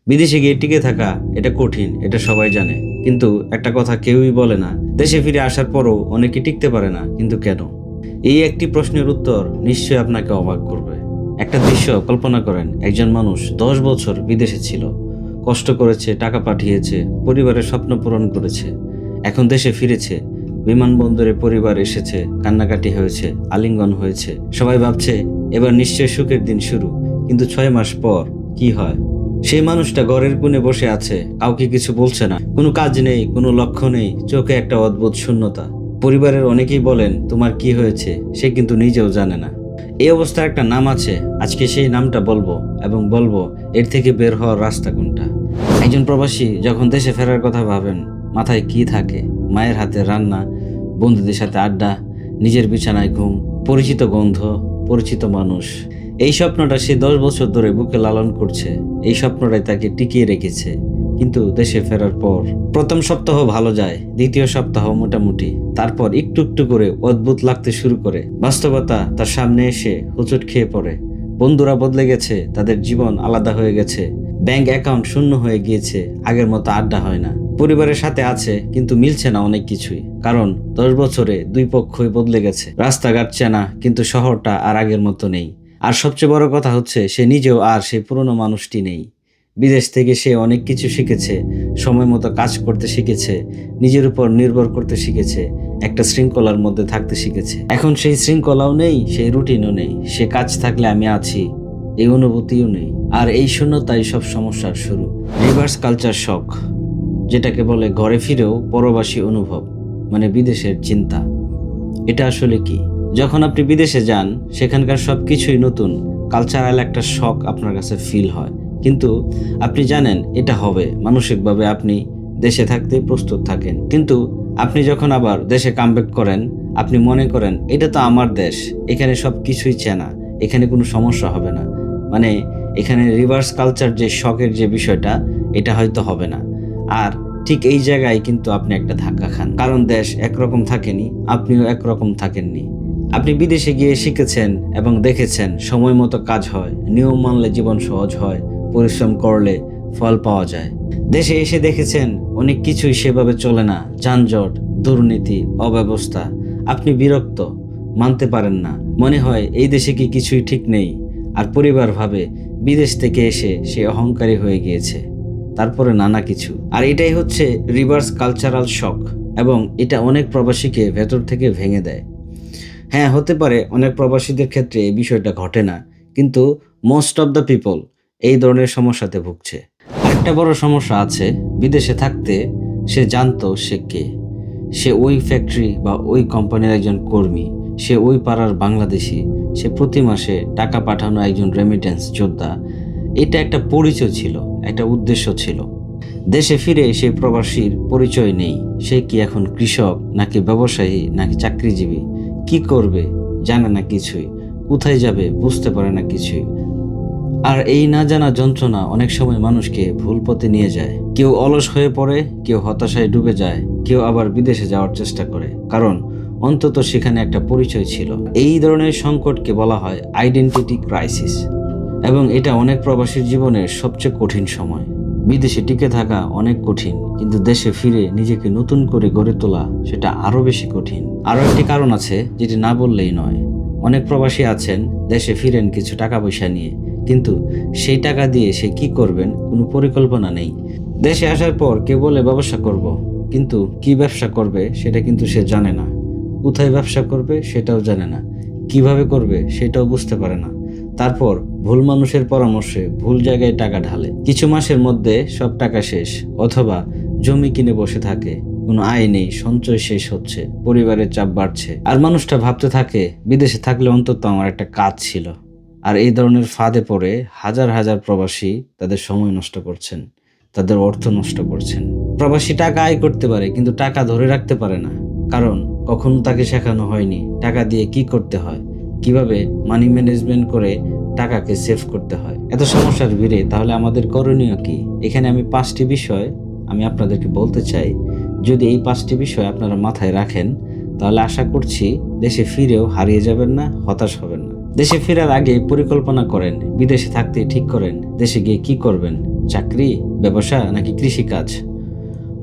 বিদেশে গিয়ে টিকে থাকা এটা কঠিন, এটা সবাই জানে। কিন্তু একটা কথা কেউই বলে না, দেশে ফিরে আসার পরও অনেকে টিকতে পারে না। কিন্তু কেন? এই একটি প্রশ্নের উত্তর নিশ্চয়ই আপনাকে অবাক করবে। একটা দৃশ্য কল্পনা করেন, একজন মানুষ 10 বছর বিদেশে ছিল, কষ্ট করেছে, টাকা পাঠিয়েছে, পরিবারের স্বপ্ন পূরণ করেছে। এখন দেশে ফিরেছে, বিমানবন্দরে পরিবার এসেছে, কান্নাকাটি হয়েছে, আলিঙ্গন হয়েছে। সবাই ভাবছে এবার নিশ্চয়ই সুখের দিন শুরু। কিন্তু 6 মাস পর কি হয়? সেই মানুষটা ঘরের কোণে বসে আছে, কাউকে কিছু বলছে না, কোনো কাজ নেই, কোনো লক্ষ্য নেই, চোখে একটা অদ্ভুত শূন্যতা। পরিবারের অনেকেই বলেন তোমার কি হয়েছে, সে কিন্তু নিজেও জানে না। এই অবস্থার একটা নাম আছে, আজকে সেই নামটা বলবো, এবং বলবো এর থেকে বের হওয়ার রাস্তা কোনটা। একজন প্রবাসী যখন দেশে ফেরার কথা ভাবেন, মাথায় কি থাকে? মায়ের হাতে রান্না, বন্ধুদের সাথে আড্ডা, নিজের বিছানায় ঘুম, পরিচিত গন্ধ, পরিচিত মানুষ। এই স্বপ্নটা সে 10 বছর ধরে বুকে লালন করছে। এই স্বপ্নটাই তাকে টিকিয়ে রেখেছে। কিন্তু দেশে ফেরার পর প্রথম সপ্তাহ ভালো যায়, দ্বিতীয় সপ্তাহ মোটামুটি, তারপর একটু একটু করে অদ্ভুত লাগতে শুরু করে। বাস্তবতা তার সামনে এসে হোঁচট খেয়ে পড়ে। বন্ধুরা বদলে গেছে, তাদের জীবন আলাদা হয়ে গেছে, ব্যাংক অ্যাকাউন্ট শূন্য হয়ে গিয়েছে, আগের মতো আড্ডা হয় না। পরিবারের সাথে আছে কিন্তু মিলছে না অনেক কিছুই, কারণ 10 বছরে দুই পক্ষই বদলে গেছে। রাস্তাঘাট চেনা, কিন্তু শহরটা আর আগের মতো নেই। আর সবচেয়ে বড় কথা হচ্ছে সে নিজেও আর সেই পুরনো মানুষটি নেই। বিদেশ থেকে সে অনেক কিছু শিখেছে, সময় মতো কাজ করতে শিখেছে, নিজের উপর নির্ভর করতে শিখেছে, একটা শৃঙ্খলার মধ্যে থাকতে শিখেছে। এখন সেই শৃঙ্খলাও নেই, সেই রুটিনও নেই, সে কাজ থাকলে আমি আছি এই অনুভূতিও নেই। আর এই শূন্যতাই সব সমস্যার শুরু। রিভার্স কালচার শক, যেটাকে বলে ঘরে ফিরেও পরবাসী অনুভব, মানে বিদেশের চিন্তা। এটা আসলে কি? যখন আপনি বিদেশে যান, সেখানকার সব কিছুই নতুন, কালচারাল একটা শক আপনার কাছে ফিল হয়। কিন্তু আপনি জানেন এটা হবে, মানসিকভাবে আপনি দেশে থাকতে প্রস্তুত থাকেন। কিন্তু আপনি যখন আবার দেশে কামব্যাক করেন, আপনি মনে করেন এটা তো আমার দেশ, এখানে সব কিছুই চেনা, এখানে কোনো সমস্যা হবে না। মানে এখানে রিভার্স কালচার যে শকের যে বিষয়টা, এটা হয়তো হবে না। আর ঠিক এই জায়গায় কিন্তু আপনি একটা ধাক্কা খান, কারণ দেশ একরকম থাকেনি, আপনিও একরকম থাকেননি। আপনি বিদেশে গিয়ে শিখেছেন এবং দেখেছেন সময় মতো কাজ হয়, নিয়ম মানলে জীবন সহজ হয়, পরিশ্রম করলে ফল পাওয়া যায়। দেশে এসে দেখেছেন অনেক কিছুই সেভাবে চলে না, যানজট, দুর্নীতি, অব্যবস্থা। আপনি বিরক্ত, মানতে পারেন না, মনে হয় এই দেশে কি কিছুই ঠিক নেই। আর পরিবার ভাবে বিদেশ থেকে এসে সে অহংকারী হয়ে গিয়েছে, তারপরে নানা কিছু। আর এটাই হচ্ছে রিভার্স কালচারাল শক, এবং এটা অনেক প্রবাসীকে ভেতর থেকে ভেঙে দেয়। হ্যাঁ, হতে পারে অনেক প্রবাসীদের ক্ষেত্রে এই বিষয়টা ঘটে না, কিন্তু মোস্ট অফ দ্য পিপল এই ধরনের সমস্যাতে ভুগছে। আরেকটা বড় সমস্যা আছে, বিদেশে থাকতে সে জানতো সে কে। সে ওই ফ্যাক্টরি বা ওই কোম্পানির একজন কর্মী, সে ওই পাড়ার বাংলাদেশি, সে প্রতি মাসে টাকা পাঠানো একজন রেমিটেন্স যোদ্ধা। এটা একটা পরিচয় ছিল, একটা উদ্দেশ্য ছিল। দেশে ফিরে সেই প্রবাসীর পরিচয় নেই। সে কি এখন কৃষক, নাকি ব্যবসায়ী, নাকি চাকরিজীবী? কি করবে জানে না কিছুই, কোথায় যাবে বুঝতে পারে না কিছুই। আর এই না জানা যন্ত্রণা অনেক সময় মানুষকে ভুল পথে নিয়ে যায়। কেউ অলস হয়ে পড়ে, কেউ হতাশায় ডুবে যায়, কেউ আবার বিদেশে যাওয়ার চেষ্টা করে, কারণ অন্তত সেখানে একটা পরিচয় ছিল। এই ধরনের সংকটকে বলা হয় আইডেন্টিটি ক্রাইসিস, এবং এটা অনেক প্রবাসীর জীবনের সবচেয়ে কঠিন সময়। বিদেশে টিকে থাকা অনেক কঠিন, কিন্তু দেশে ফিরে নিজেকে নতুন করে গড়ে তোলা সেটা আরো বেশি কঠিন। আরো একটি কারণ আছে যেটি না বললেই নয়। অনেক প্রবাসী আছেন, দেশে ফিরেন কিছু টাকা পয়সা নিয়ে, কিন্তু সেই টাকা দিয়ে সে কি করবেন কোনো পরিকল্পনা নেই। দেশে আসার পর কেউ বলে ব্যবসা করব, কিন্তু কি ব্যবসা করবে সেটা কিন্তু সে জানে না। কোথায় ব্যবসা করবে সেটাও জানে না, কিভাবে করবে সেটাও বুঝতে পারে না। তারপর ভুল মানুষের পরামর্শে ভুল জায়গায় টাকা ঢালে। কিছু মাসের মধ্যে সব টাকা শেষ, অথবা জমি কিনে বসে থাকে, কোনো আয় নেই, সঞ্চয় শেষ হচ্ছে, পরিবারের চাপ বাড়ছে। আর মানুষটা ভাবতে থাকে বিদেশে থাকলে অন্তত আমার একটা কাজ ছিল। আর এই ধরনের ফাঁদে পড়ে হাজার হাজার প্রবাসী তাদের সময় নষ্ট করছেন, তাদের অর্থ নষ্ট করছেন। প্রবাসী টাকা আয় করতে পারে, কিন্তু টাকা ধরে রাখতে পারে না, কারণ কখনো তাকে শেখানো হয়নি টাকা দিয়ে কি করতে হয়, কিভাবে মানি ম্যানেজমেন্ট করে টাকাকে সেভ করতে হয়। এত সমস্যার ভিড়ে তাহলে আমাদের করণীয় কি? এখানে আমি 5টি বিষয় আমি আপনাদেরকে বলতে চাই। যদি এই 5টি বিষয় আপনারা মাথায় রাখেন, তাহলে আশা করছি দেশে ফিরেও হারিয়ে যাবেন না, হতাশ হবেন না। দেশে ফেরার আগে পরিকল্পনা করেন, বিদেশে থাকতে ঠিক করেন দেশে গিয়ে কি করবেন, চাকরি, ব্যবসা নাকি কৃষিকাজ?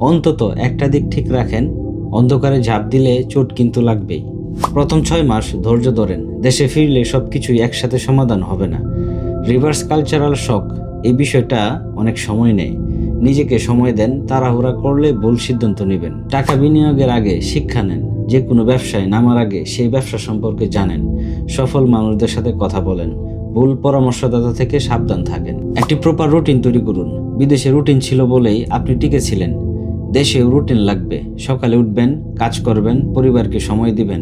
অন্তত একটা দিক ঠিক রাখেন, অন্ধকারে ঝাঁপ দিলে চোট কিন্তু লাগবেই। প্রথম 6 মাস ধৈর্য ধরেন, দেশে ফিরলে সবকিছুই একসাথে সমাধান হবে না। রিভার্স কালচারাল শক, এই বিষয়টা অনেক সময় নেয়। নিজেকে সময় দেন, তাড়াহুড়া করলে ভুল সিদ্ধান্ত নেবেন। টাকা বিনিয়োগের আগে শিক্ষা নেন, যে কোনো ব্যবসায় নামার আগে সেই ব্যবসা সম্পর্কে জানেন। সফল মানুষদের সাথে কথা বলেন, ভুল পরামর্শদাতা থেকে সাবধান থাকেন। একটি প্রপার রুটিন তৈরি করুন। বিদেশে রুটিন ছিল বলেই আপনি টিকেছিলেন, দেশেও রুটিন লাগবে। সকালে উঠবেন, কাজ করবেন, পরিবারকে সময় দিবেন।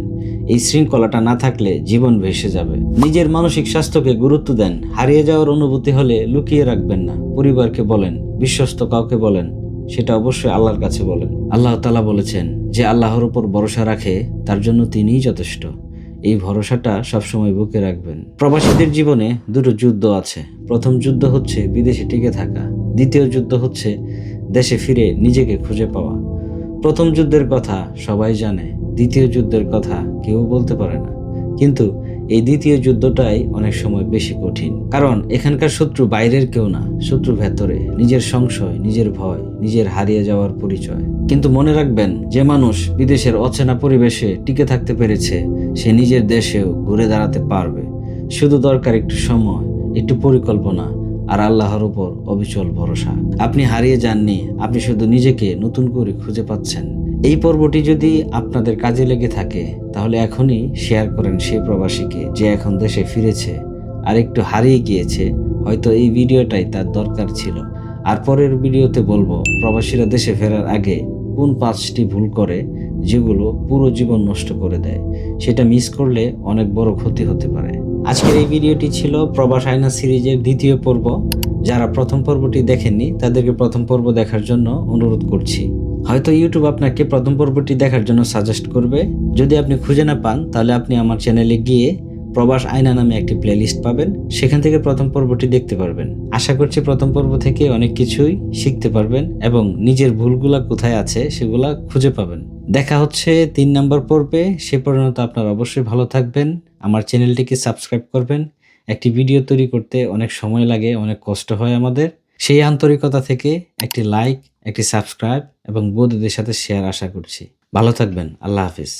এই শৃঙ্খলাটা না থাকলে জীবন ভেসে যাবে। নিজের মানসিক স্বাস্থ্যকে গুরুত্ব দেন। হারিয়ে যাওয়ার অনুভূতি হলে লুকিয়ে রাখবেন না, পরিবারকে বলেন, বিশ্বস্ত কাউকে বলেন, সেটা অবশ্যই আল্লাহর কাছে বলেন। আল্লাহ তাআলা বলেছেন, যে আল্লাহর উপর ভরসা রাখে তার জন্য তিনিই যথেষ্ট। এই ভরসাটা সবসময় বুকে রাখবেন। প্রবাসীদের জীবনে দুটো যুদ্ধ আছে। প্রথম যুদ্ধ হচ্ছে বিদেশে টিকে থাকা, দ্বিতীয় যুদ্ধ হচ্ছে দেশে ফিরে নিজেকে খুঁজে পাওয়া। প্রথম যুদ্ধের কথা সবাই জানে, দ্বিতীয় যুদ্ধের কথা কেউ বলতে পারে না। কিন্তু এই দ্বিতীয় যুদ্ধটাই অনেক সময় বেশি কঠিন, কারণ এখানকার শত্রু বাইরের কেউ না, শত্রু ভেতরে, নিজের সংশয়, নিজের ভয়, নিজের হারিয়ে যাওয়ার পরিচয়। কিন্তু মনে রাখবেন, যে মানুষ বিদেশের অচেনা পরিবেশে টিকে থাকতে পেরেছে, সে নিজের দেশেও ঘুরে দাঁড়াতে পারবে। শুধু দরকার একটু সময়, একটু পরিকল্পনা আর আল্লাহর উপর অবিচল ভরসা। আপনি হারিয়ে যাননি, আপনি শুধু নিজেকে নতুন করে খুঁজে পাচ্ছেন। এই পর্বটি যদি আপনাদের কাজে লেগে থাকে, তাহলে এখনই শেয়ার করেন সেই প্রবাসীকে যে এখন দেশে ফিরেছে আর একটু হারিয়ে গিয়েছে। হয়তো এই ভিডিওটাই তার দরকার ছিল। আর পরের ভিডিওতে বলবো প্রবাসীরা দেশে ফেরার আগে কোন 5টি ভুল করে, যেগুলো পুরো জীবন নষ্ট করে দেয়। সেটা মিস করলে অনেক বড় ক্ষতি হতে পারে। আজকের এই ভিডিওটি ছিল প্রবাস আয়না সিরিজের দ্বিতীয় পর্ব। যারা প্রথম পর্বটি দেখেননি তাদেরকে প্রথম পর্ব দেখার জন্য অনুরোধ করছি। হয়তো ইউটিউব আপনাকে প্রথম পর্বটি দেখার জন্য সাজেস্ট করবে। যদি আপনি খুঁজে না পান, তাহলে আপনি আমার চ্যানেলে গিয়ে প্রবাস আয়না নামে একটি প্লেলিস্ট পাবেন, সেখান থেকে প্রথম পর্বটি দেখতে পারবেন। আশা করছি প্রথম পর্ব থেকে অনেক কিছুই শিখতে পারবেন এবং নিজের ভুলগুলা কোথায় আছে সেগুলা খুঁজে পাবেন। দেখা হচ্ছে 3 নম্বর পর্বে। সে পর্যন্ত আপনারা অবশ্যই ভালো থাকবেন। আমার চ্যানেলটিকে সাবস্ক্রাইব করবেন। একটি ভিডিও তৈরি করতে অনেক সময় লাগে, অনেক কষ্ট হয় আমাদের। সেই আন্তরিকতা থেকে একটি লাইক, একটি সাবস্ক্রাইব এবং বন্ধুদের সাথে শেয়ার আশা করছি। ভালো থাকবেন। আল্লাহ হাফিজ।